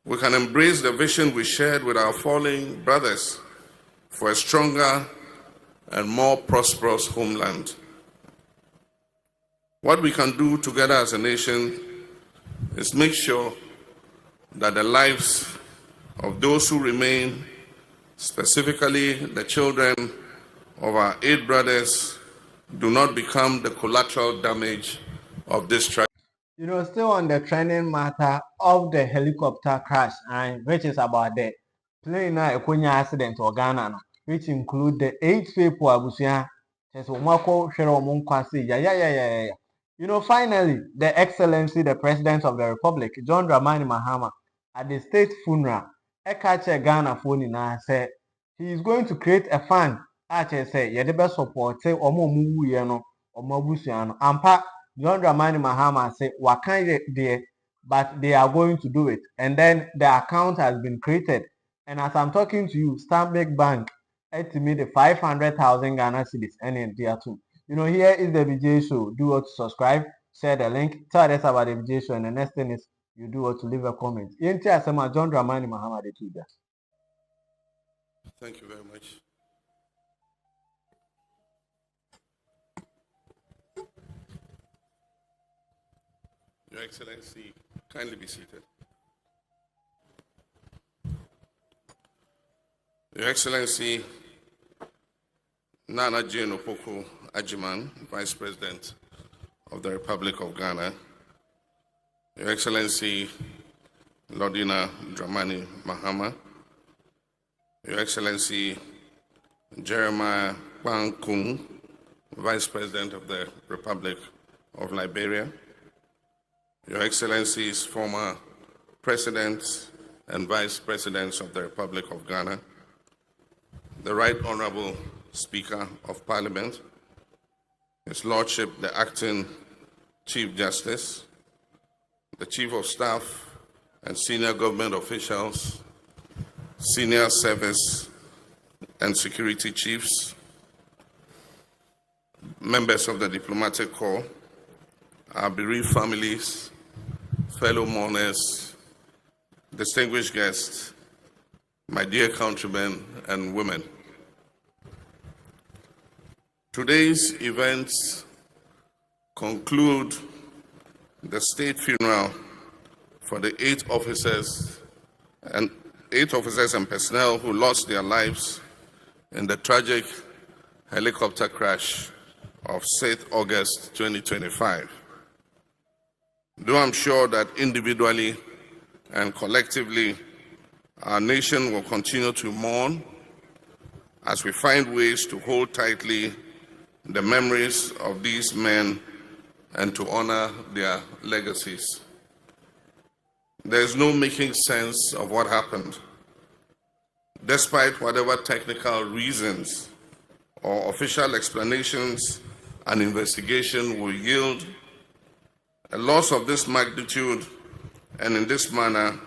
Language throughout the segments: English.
we can embrace the vision we shared with our fallen brothers for a stronger and more prosperous homeland. What we can do together as a nation is make sure that the lives of those who remain, specifically the children of our 8 brothers, do not become the collateral damage of this tragedy. Still on the trending matter of the helicopter crash, and which is about the plane accident or Ghana, which include the 8 people abusia. Finally, the Excellency, the President of the Republic, John Dramani Mahama, at the state funeral, Ekache Ghana phone said he is going to create a fund. Ache say yedebe support say omo muwu ye no omo abusia no ampa. John Dramani Mahama say wakan there, but they are going to do it, and then the account has been created. And as I'm talking to you, Stanbic Bank estimated 500,000 Ghana cedis and in there too. Here is the BJ show. Do what to subscribe, share the link, tell us about the BJ show, and the next thing is you do what to leave a comment. John Dramani Mahama the two. Thank you very much. Your Excellency, kindly be seated. Your Excellency, Nana Jane Opoku Ajiman, Vice President of the Republic of Ghana, Your Excellency, Lordina Dramani Mahama, Your Excellency, Jeremiah Kwankung, Vice President of the Republic of Liberia, Your Excellencies, former Presidents and Vice Presidents of the Republic of Ghana, the Right Honorable Speaker of Parliament, His Lordship, the Acting Chief Justice, the Chief of Staff and senior government officials, senior service and security chiefs, members of the diplomatic corps, our bereaved families, fellow mourners, distinguished guests, my dear countrymen and women. Today's events conclude the state funeral for the 8 officers and personnel who lost their lives in the tragic helicopter crash of 6th August 2025. Though I'm sure that individually and collectively, our nation will continue to mourn as we find ways to hold tightly the memories of these men and to honor their legacies. There is no making sense of what happened. Despite whatever technical reasons or official explanations an investigation will yield, a loss of this magnitude and in this manner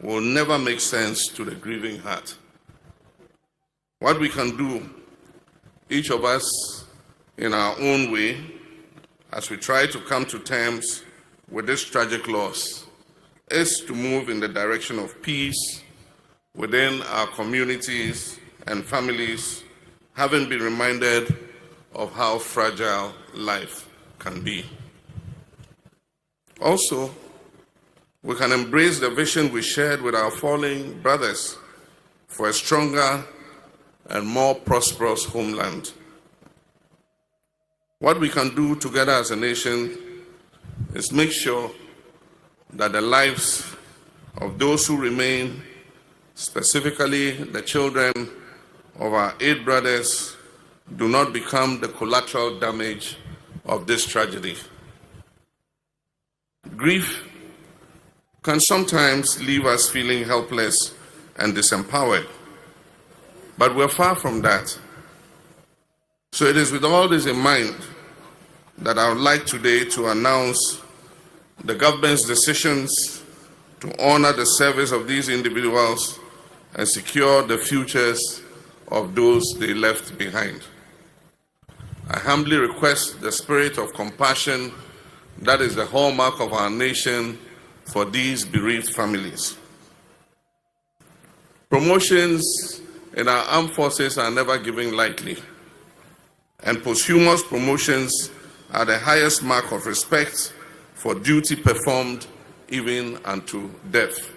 will never make sense to the grieving heart. What we can do, each of us in our own way, as we try to come to terms with this tragic loss, is to move in the direction of peace within our communities and families, having been reminded of how fragile life can be. Also, we can embrace the vision we shared with our fallen brothers for a stronger and more prosperous homeland. What we can do together as a nation is make sure that the lives of those who remain, specifically the children of our 8 brothers, do not become the collateral damage of this tragedy. Grief can sometimes leave us feeling helpless and disempowered, but we're far from that. So it is with all this in mind that I would like today to announce the government's decisions to honor the service of these individuals and secure the futures of those they left behind. I humbly request the spirit of compassion that is the hallmark of our nation for these bereaved families. Promotions in our armed forces are never given lightly, and posthumous promotions are the highest mark of respect for duty performed even unto death.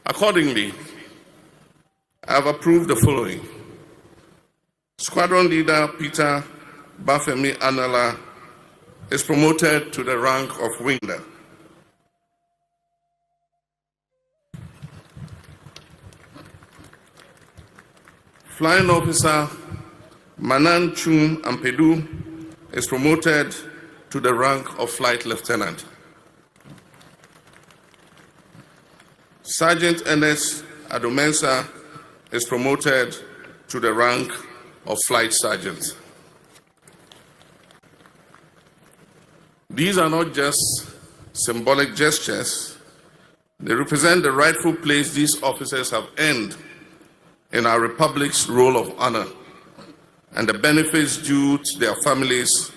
Accordingly, I have approved the following. Squadron Leader Peter Bafemi Anala is promoted to the rank of Wing Leader. Flying Officer Manan Chum Ampedu is promoted to the rank of Flight Lieutenant. Sergeant Ernest Adomensa is promoted to the rank of Flight Sergeant. These are not just symbolic gestures. They represent the rightful place these officers have earned in our Republic's roll of honor, and the benefits due to their families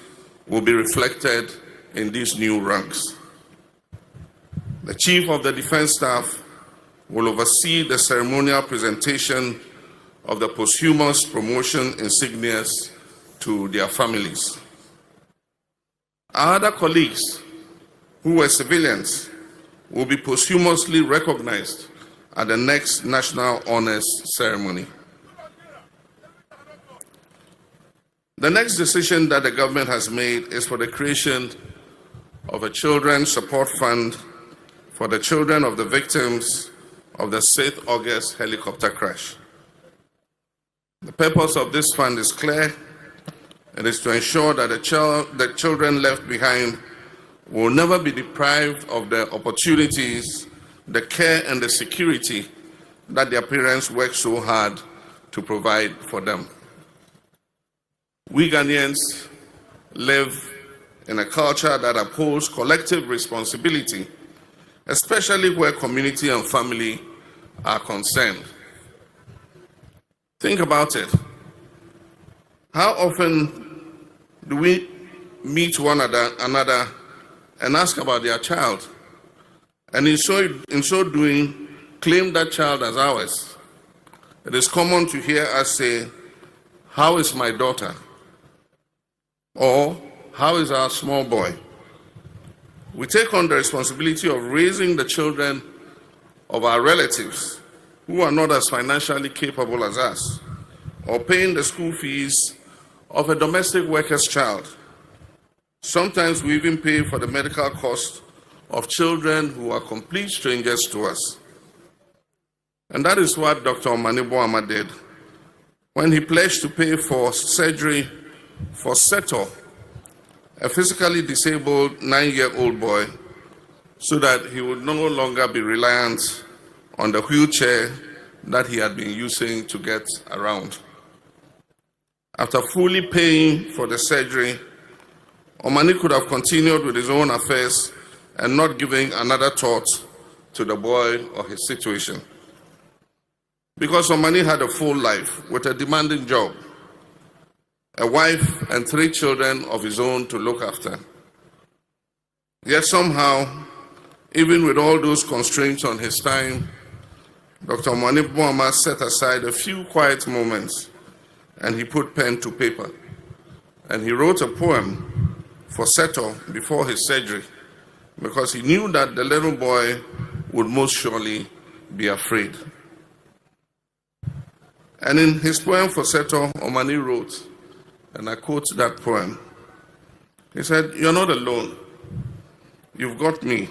will be reflected in these new ranks. The Chief of the Defense Staff will oversee the ceremonial presentation of the posthumous promotion insignias to their families. Our other colleagues who were civilians will be posthumously recognized at the next National Honors Ceremony. The next decision that the government has made is for the creation of a Children's Support Fund for the children of the victims of the 6th August helicopter crash. The purpose of this fund is clear. It is to ensure that the children left behind will never be deprived of the opportunities, the care, and the security that their parents worked so hard to provide for them. We Ghanaians live in a culture that upholds collective responsibility, especially where community and family are concerned. Think about it. How often do we meet one another and ask about their child, and in so doing, claim that child as ours? It is common to hear us say, "How is my daughter?" or "How is our small boy?" We take on the responsibility of raising the children of our relatives who are not as financially capable as us, or paying the school fees of a domestic worker's child. Sometimes we even pay for the medical cost of children who are complete strangers to us. And that is what Dr. Mahama did when he pledged to pay for surgery for Seto, a physically disabled 9-year-old boy, so that he would no longer be reliant on the wheelchair that he had been using to get around. After fully paying for the surgery, Omani could have continued with his own affairs and not giving another thought to the boy or his situation. Because Omani had a full life with a demanding job, a wife and 3 children of his own to look after. Yet somehow, even with all those constraints on his time, Dr. Mahama set aside a few quiet moments and he put pen to paper. And he wrote a poem for Seto before his surgery, because he knew that the little boy would most surely be afraid. And in his poem for Seto, Omani wrote, and I quote that poem, he said, "You're not alone. You've got me,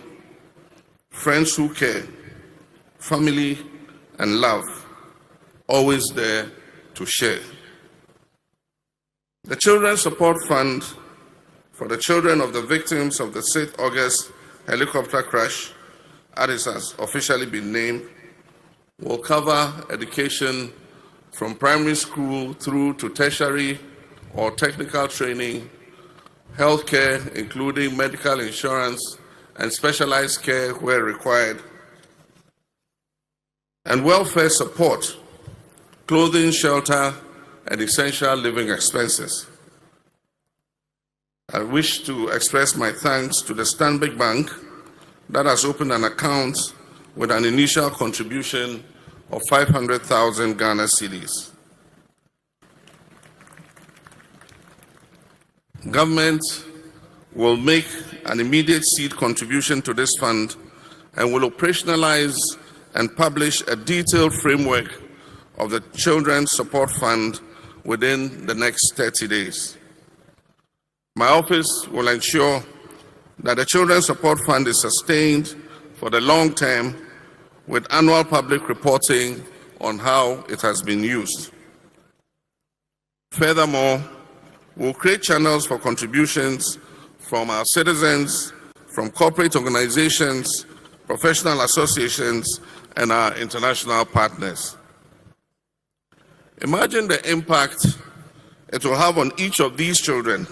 friends who care, family and love, always there to share." The Children's Support Fund for the children of the victims of the 6th August helicopter crash, as it has officially been named, will cover education from primary school through to tertiary or technical training, healthcare, including medical insurance and specialized care where required, and welfare support, clothing, shelter, and essential living expenses. I wish to express my thanks to the Stanbic Bank that has opened an account with an initial contribution of 500,000 Ghana cedis. Government will make an immediate seed contribution to this fund and will operationalize and publish a detailed framework of the Children's Support Fund within the next 30 days. My office will ensure that the Children's Support Fund is sustained for the long term with annual public reporting on how it has been used. Furthermore, we'll create channels for contributions from our citizens, from corporate organizations, professional associations, and our international partners. Imagine the impact it will have on each of these children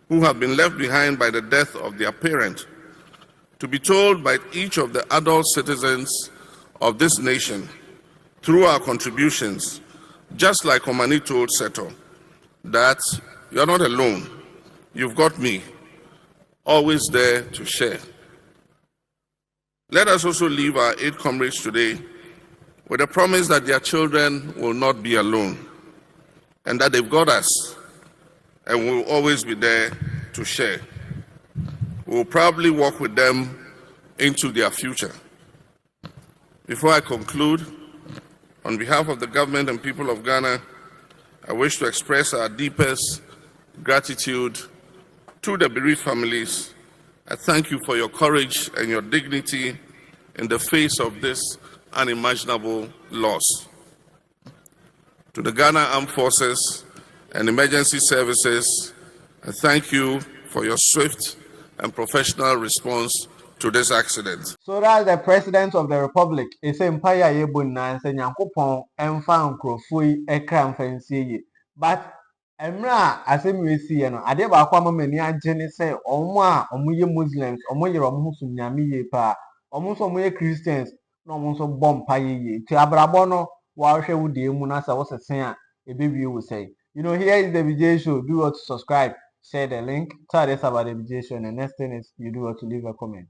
who have been left behind by the death of their parent, to be told by each of the adult citizens of this nation through our contributions, just like Omani told Seto, that you're not alone, you've got me, always there to share. Let us also leave our 8 comrades today with a promise that their children will not be alone and that they've got us and will always be there to share. We will probably walk with them into their future. Before I conclude, on behalf of the government and people of Ghana, I wish to express our deepest gratitude to the bereaved families. I thank you for your courage and your dignity in the face of this unimaginable loss. To the Ghana Armed Forces and Emergency Services, I thank you for your swift and professional response to this accident. So that's the President of the Republic. It's Empire Yebuna and Yankopon and found Crofui Ekram Fancy. But Emra, as we see, I did Aquama Mania Jenny say, Oma, Omuye Muslims, Omoye Romusum Yami Pa, almost Omoye Christians, no one so bomb paye. Tiabrabono, while she would the Munasa was a saying, a baby will say. You know, here is the VJ show. Do what to subscribe, share the link, tell us about the VJ show, and the next thing is you do what to leave a comment.